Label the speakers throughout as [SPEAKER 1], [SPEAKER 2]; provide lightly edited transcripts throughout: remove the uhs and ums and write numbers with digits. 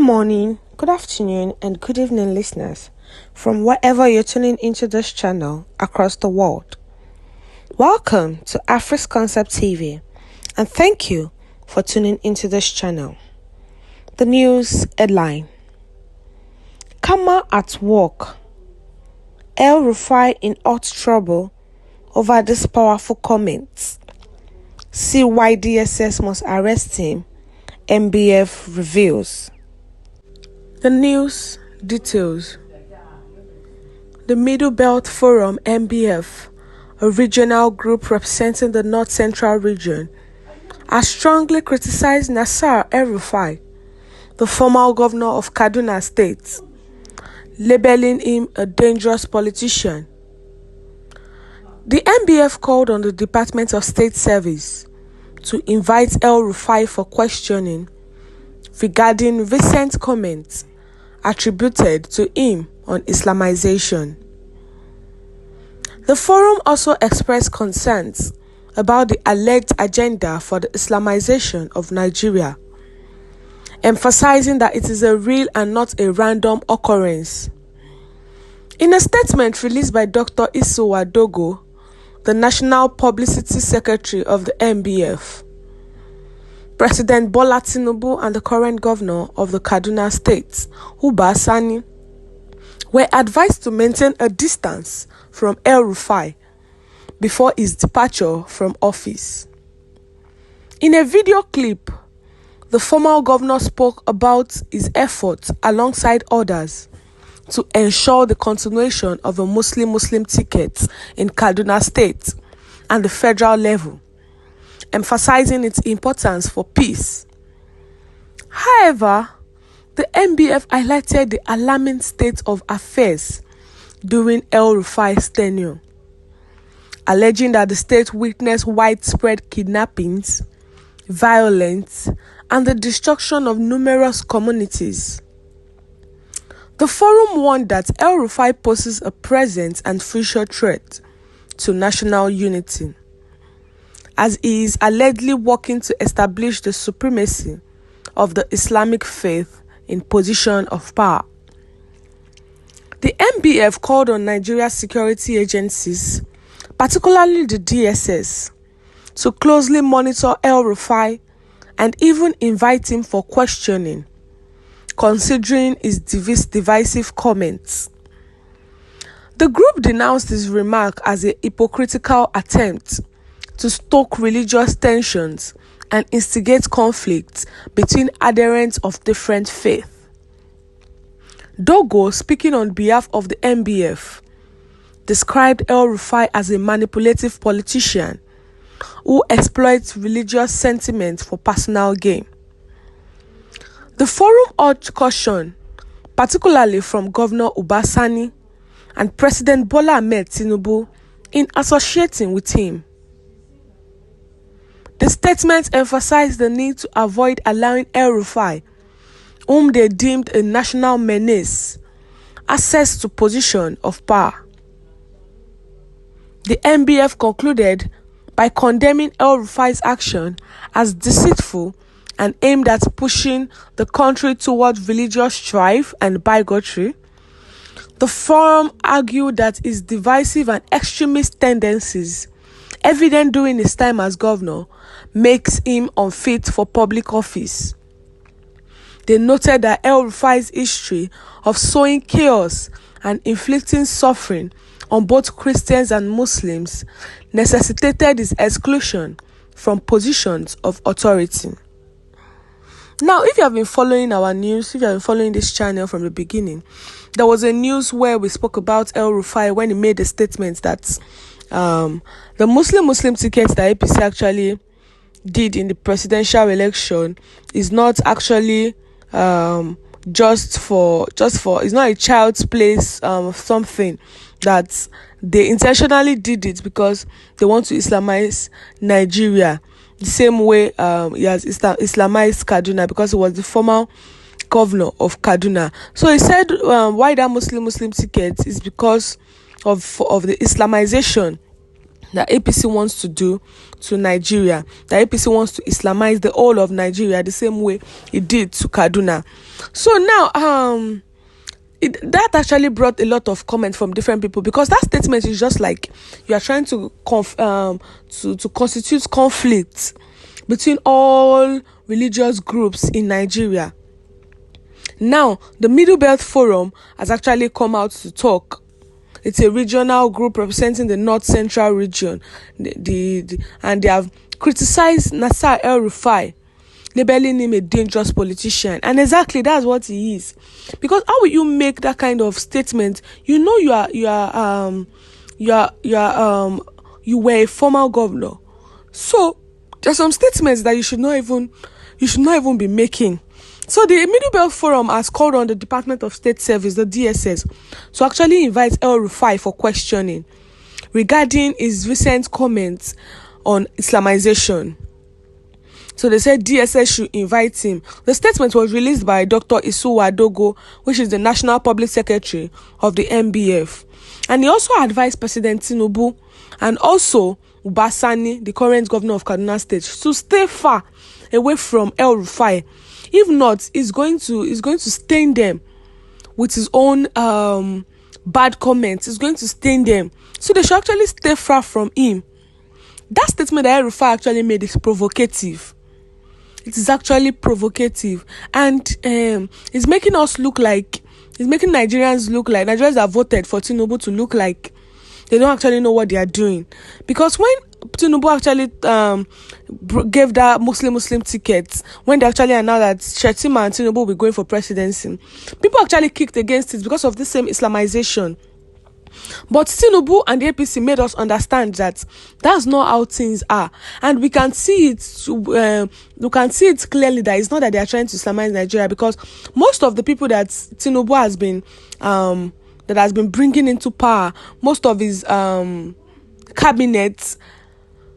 [SPEAKER 1] morning, good afternoon, and good evening, listeners, from wherever you're tuning into this channel across the world. Welcome to Afris Concept TV, and thank you for tuning into this channel. The news headline: Kama at work. Rufia in hot trouble over this powerful comments. See why DSS must arrest him, MBF reveals. The news details. The Middle Belt Forum, MBF, a regional group representing the North Central region, has strongly criticized Nasser El-Rufai, the former governor of Kaduna State, labeling him a dangerous politician. The MBF called on the Department of State Service to invite El-Rufai for questioning regarding recent comments attributed to him on Islamization. The forum also expressed concerns about the alleged agenda for the Islamization of Nigeria, emphasizing that it is a real and not a random occurrence. In a statement released by Dr. Isuwa Dogo, the National Publicity Secretary of the MBF, President Bola Tinubu and the current governor of the Kaduna State, Uba Sani, were advised to maintain a distance from El-Rufai before his departure from office. In a video clip, the former governor spoke about his efforts alongside others to ensure the continuation of a Muslim ticket in Kaduna State and the federal level, emphasizing its importance for peace. However, the MBF highlighted the alarming state of affairs during El-Rufai's tenure, alleging that the state witnessed widespread kidnappings, violence, and the destruction of numerous communities. The forum warned that El-Rufai poses a present and future threat to national unity, as he is allegedly working to establish the supremacy of the Islamic faith in position of power. The MBF called on Nigeria's security agencies, particularly the DSS, to closely monitor El-Rufai and even invite him for questioning, considering his divisive comments. The group denounced his remark as a hypocritical attempt to stoke religious tensions and instigate conflicts between adherents of different faiths. Dogo, speaking on behalf of the MBF, described El-Rufai as a manipulative politician who exploits religious sentiment for personal gain. The forum urged caution, particularly from Governor Uba Sani and President Bola Ahmed Tinubu, in associating with him. The statement emphasized the need to avoid allowing El-Rufai, whom they deemed a national menace, access to position of power. The MBF concluded by condemning El-Rufai's action as deceitful and aimed at pushing the country towards religious strife and bigotry. The forum argued that his divisive and extremist tendencies, evident during his time as governor, makes him unfit for public office. They noted that El-Rufai's history of sowing chaos and inflicting suffering on both Christians and Muslims necessitated his exclusion from positions of authority. Now, if you have been following our news, if you have been following this channel from the beginning, there was a news where we spoke about El-Rufai when he made a statement that the Muslim tickets that APC actually did in the presidential election is not actually just for it's not a child's place something, that they intentionally did it because they want to Islamize Nigeria the same way he has Islamized Kaduna, because he was the former governor of Kaduna. So he said why that Muslim ticket is because of the Islamization that APC wants to do to Nigeria, that APC wants to Islamize the whole of Nigeria the same way it did to Kaduna. So now, that actually brought a lot of comments from different people, because that statement is just like you are trying to constitute conflict between all religious groups in Nigeria. Now, the Middle Belt Forum has actually come out to talk. It's a regional group representing the North Central region, and they have criticized Nasser El-Rufai, labeling him a dangerous politician. And exactly that's what he is. Because how will you make that kind of statement? You know you were a former governor. So there's some statements that you should not even be making. So the Middle Belt Forum has called on the Department of State Service, the DSS, to actually invite El-Rufai for questioning regarding his recent comments on Islamization. So they said DSS should invite him. The statement was released by Dr. Isuwa Dogo, which is the National Public Secretary of the MBF. And he also advised President Tinubu and also Ubasani, the current governor of Kaduna State, to stay far away from El-Rufai. If not, he's going to stain them with his own bad comments. He's going to stain them. So they should actually stay far from him. That statement that El-Rufai actually made is provocative. It is actually provocative. And it's making Nigerians look like Nigerians that voted for Tinubu to look like they don't actually know what they are doing. Because when Tinubu actually gave that Muslim tickets, when they actually announced that Shettima and Tinubu will be going for presidency, people actually kicked against it because of the same Islamization. But Tinubu and the APC made us understand that that's not how things are, and we can see it. We can see it clearly that it's not that they are trying to Islamize Nigeria, because most of the people that Tinubu has been bringing into power, most of his cabinets,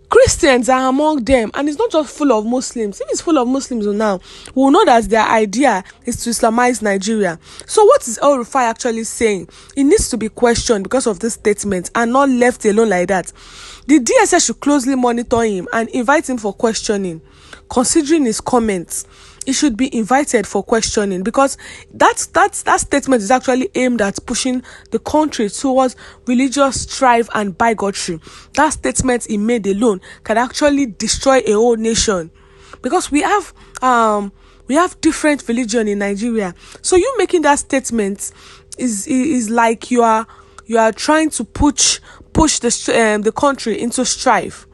[SPEAKER 1] Christians are among them, and it's not just full of Muslims. If it's full of Muslims now, we'll know that their idea is to Islamize Nigeria. So what is El-Rufai actually saying? It needs to be questioned because of this statement and not left alone like that. The DSS should closely monitor him and invite him for questioning. Considering his comments, he should be invited for questioning, because that statement is actually aimed at pushing the country towards religious strife and bigotry. That statement he made alone can actually destroy a whole nation, because we have different religion in Nigeria. So you making that statement is like you are trying to push the country into strife.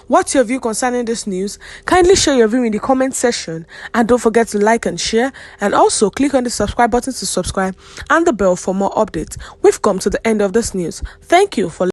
[SPEAKER 1] What's your view concerning this news? Kindly share your view in the comment section, and don't forget to like and share, and also click on the subscribe button to subscribe and the bell for more updates. We've come to the end of this news. Thank you for